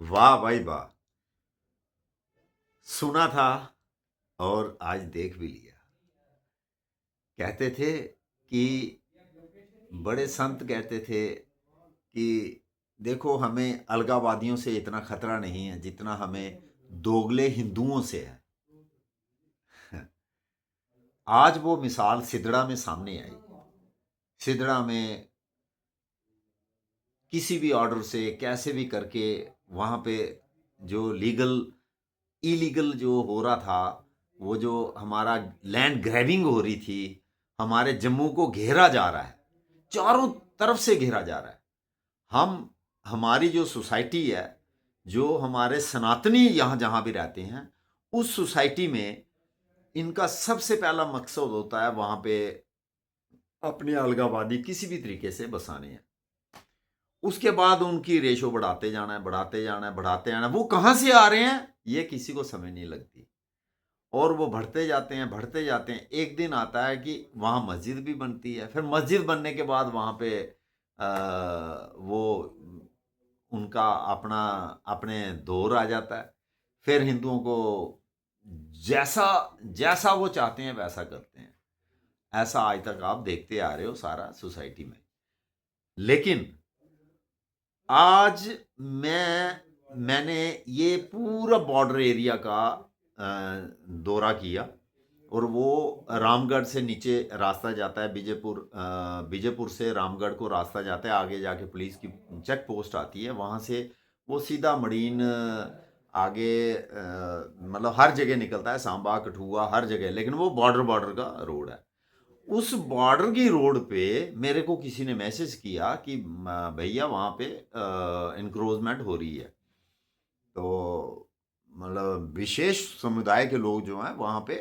वाह भाई वाह। सुना था और आज देख भी लिया। कहते थे कि बड़े संत कहते थे कि देखो, हमें अलगावादियों से इतना खतरा नहीं है जितना हमें दोगले हिंदुओं से है। आज वो मिसाल सिदड़ा में सामने आई। सिदड़ा में किसी भी ऑर्डर से कैसे भी करके वहाँ पे जो लीगल इलीगल जो हो रहा था, वो जो हमारा लैंड ग्रैबिंग हो रही थी, हमारे जम्मू को घेरा जा रहा है, चारों तरफ से घेरा जा रहा है। हम हमारी जो सोसाइटी है, जो हमारे सनातनी यहाँ जहाँ भी रहते हैं, उस सोसाइटी में इनका सबसे पहला मकसद होता है वहाँ पे अपने अलगावादी किसी भी तरीके से बसाने हैं। उसके बाद उनकी रेशो बढ़ाते जाना है, बढ़ाते जाना है, बढ़ाते जाना है। वो कहाँ से आ रहे हैं ये किसी को समझ नहीं लगती, और वो बढ़ते जाते हैं, बढ़ते जाते हैं। एक दिन आता है कि वहाँ मस्जिद भी बनती है। फिर मस्जिद बनने के बाद वहाँ पे वो उनका अपना अपने दौर आ जाता है। फिर हिंदुओं को जैसा जैसा वो चाहते हैं वैसा करते हैं। ऐसा आज तक आप देखते आ रहे हो सारा सोसाइटी में। लेकिन आज मैंने ये पूरा बॉर्डर एरिया का दौरा किया, और वो रामगढ़ से नीचे रास्ता जाता है, बीजेपुर से रामगढ़ को रास्ता जाता है। आगे जाके पुलिस की चेक पोस्ट आती है, वहाँ से वो सीधा मड़ीन आगे मतलब हर जगह निकलता है, सांबा कठुआ हर जगह। लेकिन वो बॉर्डर बॉर्डर का रोड है। उस बॉर्डर की रोड पे मेरे को किसी ने मैसेज किया कि भैया वहाँ पे इंक्रोचमेंट हो रही है। तो मतलब विशेष समुदाय के लोग जो हैं वहाँ पे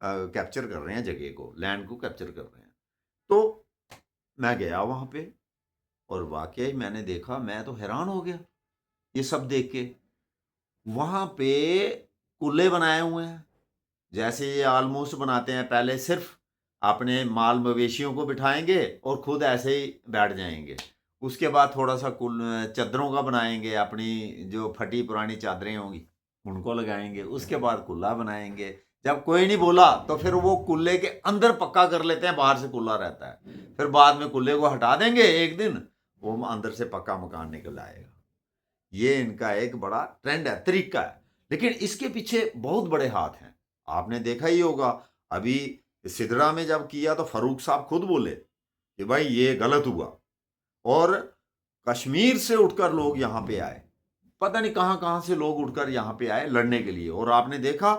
कैप्चर कर रहे हैं जगह को, लैंड को कैप्चर कर रहे हैं। तो मैं गया वहाँ पे, और वाकई मैंने देखा, मैं तो हैरान हो गया ये सब देख के। वहाँ पे कुल्ले बनाए हुए हैं, जैसे ये ऑलमोस्ट बनाते हैं। पहले सिर्फ अपने माल मवेशियों को बिठाएंगे और खुद ऐसे ही बैठ जाएंगे। उसके बाद थोड़ा सा कुल चादरों का बनाएंगे, अपनी जो फटी पुरानी चादरें होंगी उनको लगाएंगे। उसके बाद कुल्ला बनाएंगे। जब कोई नहीं बोला तो फिर वो कुल्ले के अंदर पक्का कर लेते हैं, बाहर से कुल्ला रहता है। फिर बाद में कुल्ले को हटा देंगे एक दिन, वो अंदर से पक्का मकान निकल आएगा। ये इनका एक बड़ा ट्रेंड है, तरीका है। लेकिन इसके पीछे बहुत बड़े हाथ हैं। आपने देखा ही होगा, अभी सिदड़ा में जब किया तो फारूक साहब खुद बोले कि भाई ये गलत हुआ, और कश्मीर से उठकर लोग यहाँ पे आए। पता नहीं कहाँ कहाँ से लोग उठकर यहाँ पे आए लड़ने के लिए। और आपने देखा,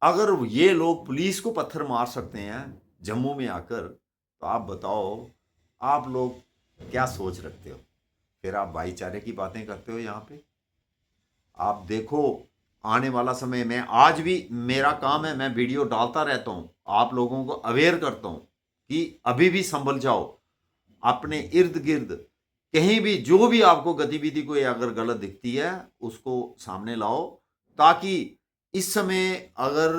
अगर ये लोग पुलिस को पत्थर मार सकते हैं जम्मू में आकर, तो आप बताओ आप लोग क्या सोच रखते हो? फिर आप भाईचारे की बातें करते हो यहाँ पे। आप देखो, आने वाला समय में, आज भी मेरा काम है, मैं वीडियो डालता रहता हूँ, आप लोगों को अवेयर करता हूँ कि अभी भी संभल जाओ। अपने इर्द गिर्द कहीं भी जो भी आपको गतिविधि कोई अगर गलत दिखती है, उसको सामने लाओ। ताकि इस समय अगर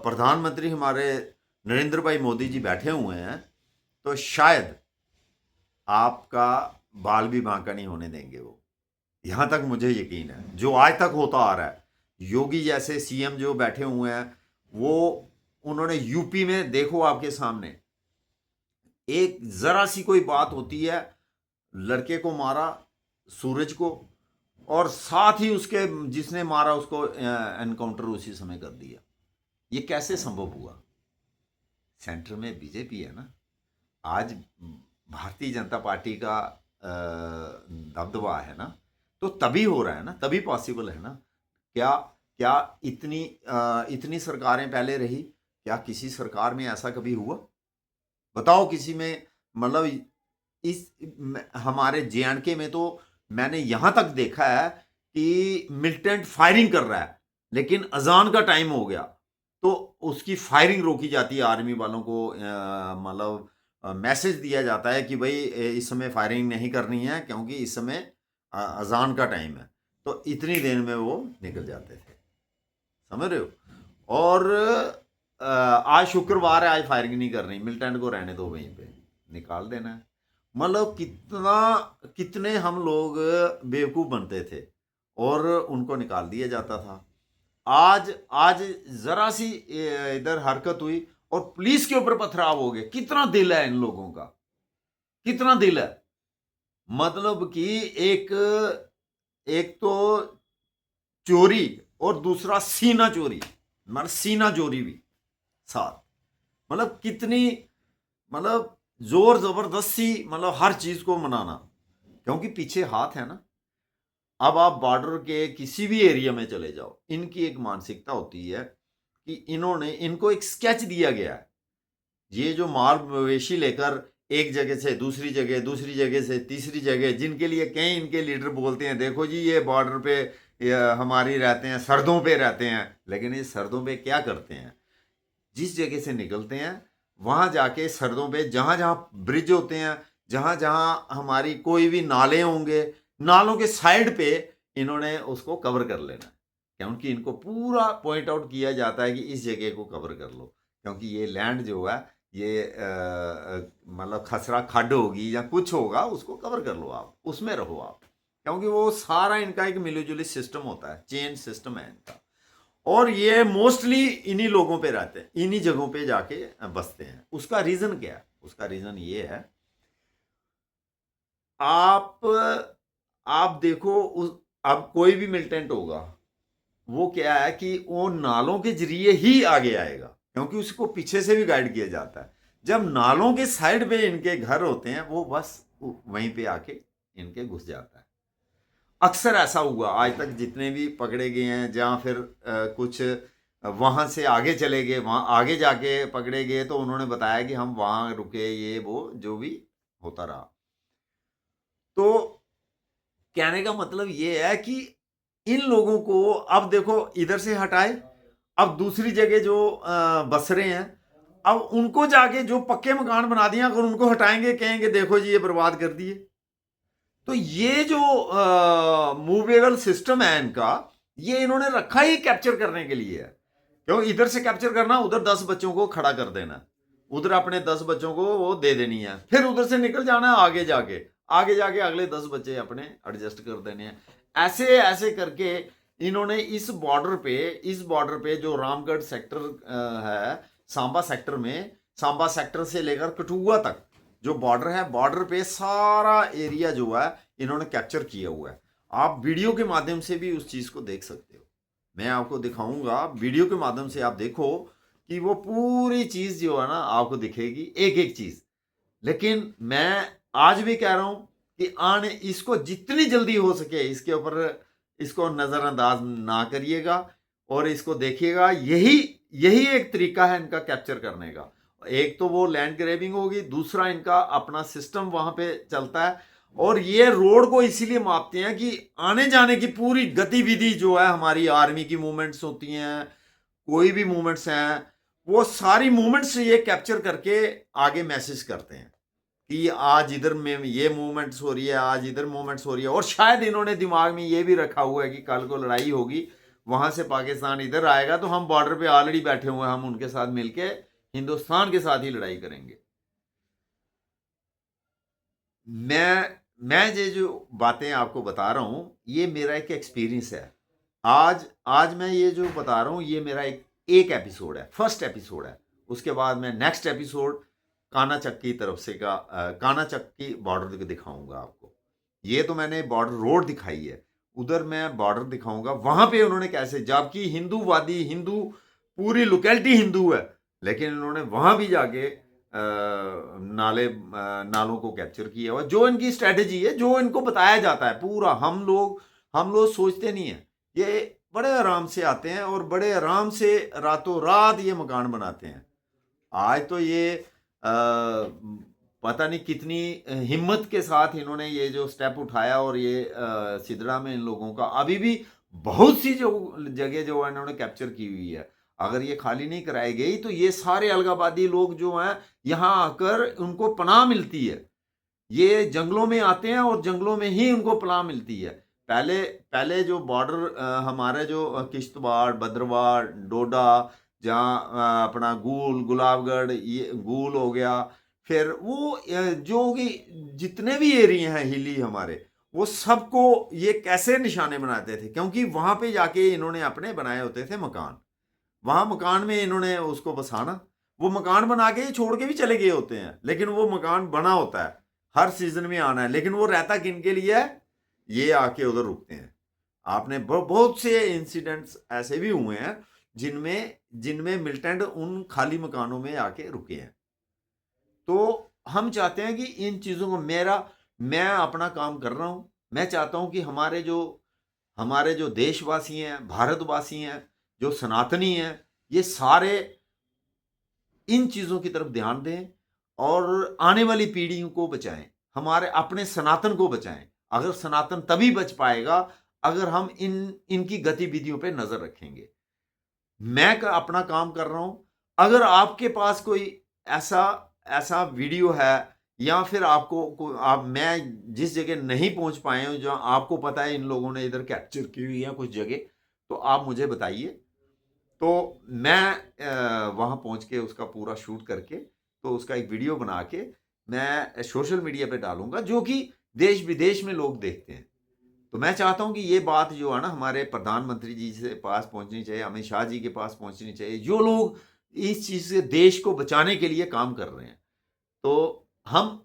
प्रधानमंत्री हमारे नरेंद्र भाई मोदी जी बैठे हुए हैं, तो शायद आपका बाल भी बांका नहीं होने देंगे वो। यहां तक मुझे यकीन है, जो आज तक होता आ रहा है। योगी जैसे सीएम जो बैठे हुए हैं, वो उन्होंने यूपी में देखो आपके सामने, एक जरा सी कोई बात होती है, लड़के को मारा, सूरज को, और साथ ही उसके जिसने मारा उसको एनकाउंटर उसी समय कर दिया। ये कैसे संभव हुआ? सेंटर में बीजेपी है ना। आज भारतीय जनता पार्टी का दबदबा है ना, तो तभी हो रहा है ना, तभी पॉसिबल है ना। क्या क्या इतनी सरकारें पहले रही, क्या किसी सरकार में ऐसा कभी हुआ? बताओ किसी में। मतलब इस हमारे जेएंडके में तो मैंने यहां तक देखा है कि मिलिटेंट फायरिंग कर रहा है, लेकिन अजान का टाइम हो गया तो उसकी फायरिंग रोकी जाती है। आर्मी वालों को मतलब मैसेज दिया जाता है कि भाई इस समय फायरिंग नहीं करनी है, क्योंकि इस समय अजान का टाइम है। तो इतनी देर में वो निकल जाते थे, समझ रहे हो। और आज शुक्रवार है, आज फायरिंग नहीं करनी, मिलिटेंट को रहने दो, वहीं पे निकाल देना है। मतलब कितना कितने हम लोग बेवकूफ़ बनते थे। और उनको निकाल दिया जाता था। आज आज जरा सी इधर हरकत हुई और पुलिस के ऊपर पथराव हो गए। कितना दिल है इन लोगों का, कितना दिल है। मतलब कि एक एक तो चोरी और दूसरा सीना चोरी, मतलब सीना चोरी भी साथ। मतलब कितनी, मतलब जोर जबरदस्ती, मतलब हर चीज को मनाना, क्योंकि पीछे हाथ है ना। अब आप बॉर्डर के किसी भी एरिया में चले जाओ, इनकी एक मानसिकता होती है कि इनको एक स्केच दिया गया है। ये जो माल मवेशी लेकर एक जगह से दूसरी जगह, दूसरी जगह से तीसरी जगह, जिनके लिए कई इनके लीडर बोलते हैं देखो जी ये बॉर्डर पे हमारी रहते हैं, सरहदों पे रहते हैं। लेकिन ये सरहदों पे क्या करते हैं, जिस जगह से निकलते हैं वहां जाके सरहदों पे जहां जहां ब्रिज होते हैं, जहां जहां हमारी कोई भी नाले होंगे, नालों के साइड पे इन्होंने उसको कवर कर लेना है। क्योंकि इनको पूरा पॉइंट आउट किया जाता है कि इस जगह को कवर कर लो, क्योंकि ये लैंड जो है ये मतलब खसरा खड्ड होगी या कुछ होगा, उसको कवर कर लो, आप उसमें रहो आप। क्योंकि वो सारा इनका एक मिलीजुली सिस्टम होता है, चेन सिस्टम है इनका। और ये मोस्टली इन्हीं लोगों पे रहते हैं, इन्हीं जगहों पे जाके बसते हैं। उसका रीजन क्या है? उसका रीजन ये है, आप आप देखो अब कोई भी मिलिटेंट होगा, वो क्या है कि वो नालों के जरिए ही आगे आएगा, क्योंकि उसको पीछे से भी गाइड किया जाता है। जब नालों के साइड पे इनके घर होते हैं, वो बस वहीं पे आके इनके घुस जाता है। अक्सर ऐसा हुआ आज तक, जितने भी पकड़े गए हैं, जहाँ फिर कुछ वहाँ से आगे चले गए, वहाँ आगे जाके पकड़े गए, तो उन्होंने बताया कि हम वहाँ रुके, ये वो जो भी होता रहा। तो कहने का मतलब ये है कि इन लोगों को अब देखो इधर से हटाए, अब दूसरी जगह जो बस रहे हैं, अब उनको जाके जो पक्के मकान बना दिए, अगर उनको हटाएंगे, कहेंगे देखो जी ये बर्बाद कर दिए। तो ये जो मूवेबल सिस्टम है इनका, ये इन्होंने रखा ही कैप्चर करने के लिए है। क्योंकि इधर से कैप्चर करना, उधर 10 बच्चों को खड़ा कर देना, उधर अपने 10 बच्चों को वो दे देनी है, फिर उधर से निकल जाना है आगे जाके, आगे जाके अगले 10 बच्चे अपने एडजस्ट कर देने हैं। ऐसे ऐसे करके इन्होंने इस बॉर्डर पे जो रामगढ़ सेक्टर है, सांबा सेक्टर में, सांबा सेक्टर से लेकर कठुआ तक जो बॉर्डर है, बॉर्डर पे सारा एरिया जो है इन्होंने कैप्चर किया हुआ है। आप वीडियो के माध्यम से भी उस चीज को देख सकते हो, मैं आपको दिखाऊंगा वीडियो के माध्यम से, आप देखो कि वो पूरी चीज जो है ना आपको दिखेगी, एक एक चीज। लेकिन मैं आज भी कह रहा हूं कि आने इसको जितनी जल्दी हो सके इसके ऊपर, इसको नजरअंदाज ना करिएगा और इसको देखिएगा। यही यही एक तरीका है इनका कैप्चर करने का। एक तो वो लैंड ग्रैबिंग होगी, दूसरा इनका अपना सिस्टम वहां पे चलता है। और ये रोड को इसीलिए मापते हैं कि आने जाने की पूरी गतिविधि जो है, हमारी आर्मी की मूवमेंट्स होती हैं, कोई भी मूवमेंट्स हैं, वो सारी मूवमेंट्स ये कैप्चर करके आगे मैसेज करते हैं कि आज इधर में ये मूवमेंट्स हो रही है, आज इधर मूवमेंट्स हो रही है। और शायद इन्होंने दिमाग में ये भी रखा हुआ है कि कल को लड़ाई होगी, वहां से पाकिस्तान इधर आएगा, तो हम बॉर्डर पे ऑलरेडी बैठे हुए हैं, हम उनके साथ मिलके हिंदुस्तान के साथ ही लड़ाई करेंगे। मैं ये जो बातें आपको बता रहा हूं, ये मेरा एक एक्सपीरियंस है। आज आज मैं ये जो बता रहा हूं, ये मेरा एक एपिसोड है, फर्स्ट एपिसोड है। उसके बाद मैं नेक्स्ट एपिसोड कानाचक की तरफ से का कानाचक की बॉर्डर दिखाऊंगा आपको। ये तो मैंने बॉर्डर रोड दिखाई है, उधर मैं बॉर्डर दिखाऊंगा वहां पे उन्होंने कैसे, जबकि हिंदूवादी, हिंदू पूरी लोकेलिटी हिंदू है, लेकिन इन्होंने वहां भी जाके नालों को कैप्चर किया हुआ। जो इनकी स्ट्रेटेजी है, जो इनको बताया जाता है पूरा, हम लोग सोचते नहीं है। ये बड़े आराम से आते हैं और बड़े आराम से रातों रात ये मकान बनाते हैं। आज तो ये पता नहीं कितनी हिम्मत के साथ इन्होंने ये जो स्टेप उठाया, और ये सिदड़ा में इन लोगों का अभी भी बहुत सी जो जगह जो है इन्होंने कैप्चर की हुई है। अगर ये खाली नहीं कराई गई तो ये सारे अलगाबादी लोग जो हैं यहाँ आकर उनको पनाह मिलती है। ये जंगलों में आते हैं और जंगलों में ही उनको पनाह मिलती है। पहले पहले जो बॉर्डर हमारे जो किश्तवाड़, भद्रवाह, डोडा, जहाँ अपना गूल, गुलाबगढ़, ये गूल हो गया, फिर वो जो कि जितने भी एरिया हैं हिली हमारे, वो सबको ये कैसे निशाने बनाते थे, क्योंकि वहां पे जाके इन्होंने अपने बनाए होते थे मकान, वहां मकान में इन्होंने उसको बसाना, वो मकान बना के छोड़ के भी चले गए होते हैं, लेकिन वो मकान बना होता है, हर सीजन में आना है, लेकिन वो रहता किन के लिए है, ये आके उधर रुकते हैं। आपने बहुत से इंसिडेंट्स ऐसे भी हुए हैं जिनमें जिनमें मिलिटेंट उन खाली मकानों में आके रुके हैं। तो हम चाहते हैं कि इन चीज़ों को मैं अपना काम कर रहा हूं, मैं चाहता हूं कि हमारे जो देशवासी हैं, भारतवासी हैं, जो सनातनी हैं, ये सारे इन चीज़ों की तरफ ध्यान दें और आने वाली पीढ़ियों को बचाएं, हमारे अपने सनातन को बचाएं। अगर सनातन तभी बच पाएगा अगर हम इनकी गतिविधियों पे नजर रखेंगे। मैं अपना काम कर रहा हूं, अगर आपके पास कोई ऐसा ऐसा वीडियो है या फिर आप मैं जिस जगह नहीं पहुंच पाए हूं, जो आपको पता है इन लोगों ने इधर कैप्चर की हुई है कुछ जगह, तो आप मुझे बताइए, तो मैं वहाँ पहुँच के उसका पूरा शूट करके तो उसका एक वीडियो बना के मैं सोशल मीडिया पे डालूंगा, जो कि देश विदेश में लोग देखते हैं। तो मैं चाहता हूं कि ये बात जो है ना हमारे प्रधानमंत्री जी से पास पहुंचनी चाहिए, अमित शाह जी के पास पहुंचनी चाहिए, जो लोग इस चीज से देश को बचाने के लिए काम कर रहे हैं। तो हम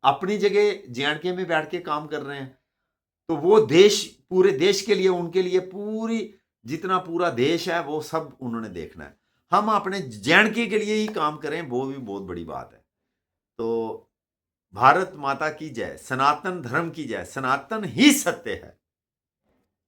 अपनी जगह जेएंडके में बैठ के काम कर रहे हैं, तो वो देश, पूरे देश के लिए, उनके लिए पूरी, जितना पूरा देश है वो सब उन्होंने देखना है। हम अपने जेएंडके के लिए ही काम करें, वो भी बहुत बड़ी बात है। तो भारत माता की जय, सनातन धर्म की जय, सनातन ही सत्य है।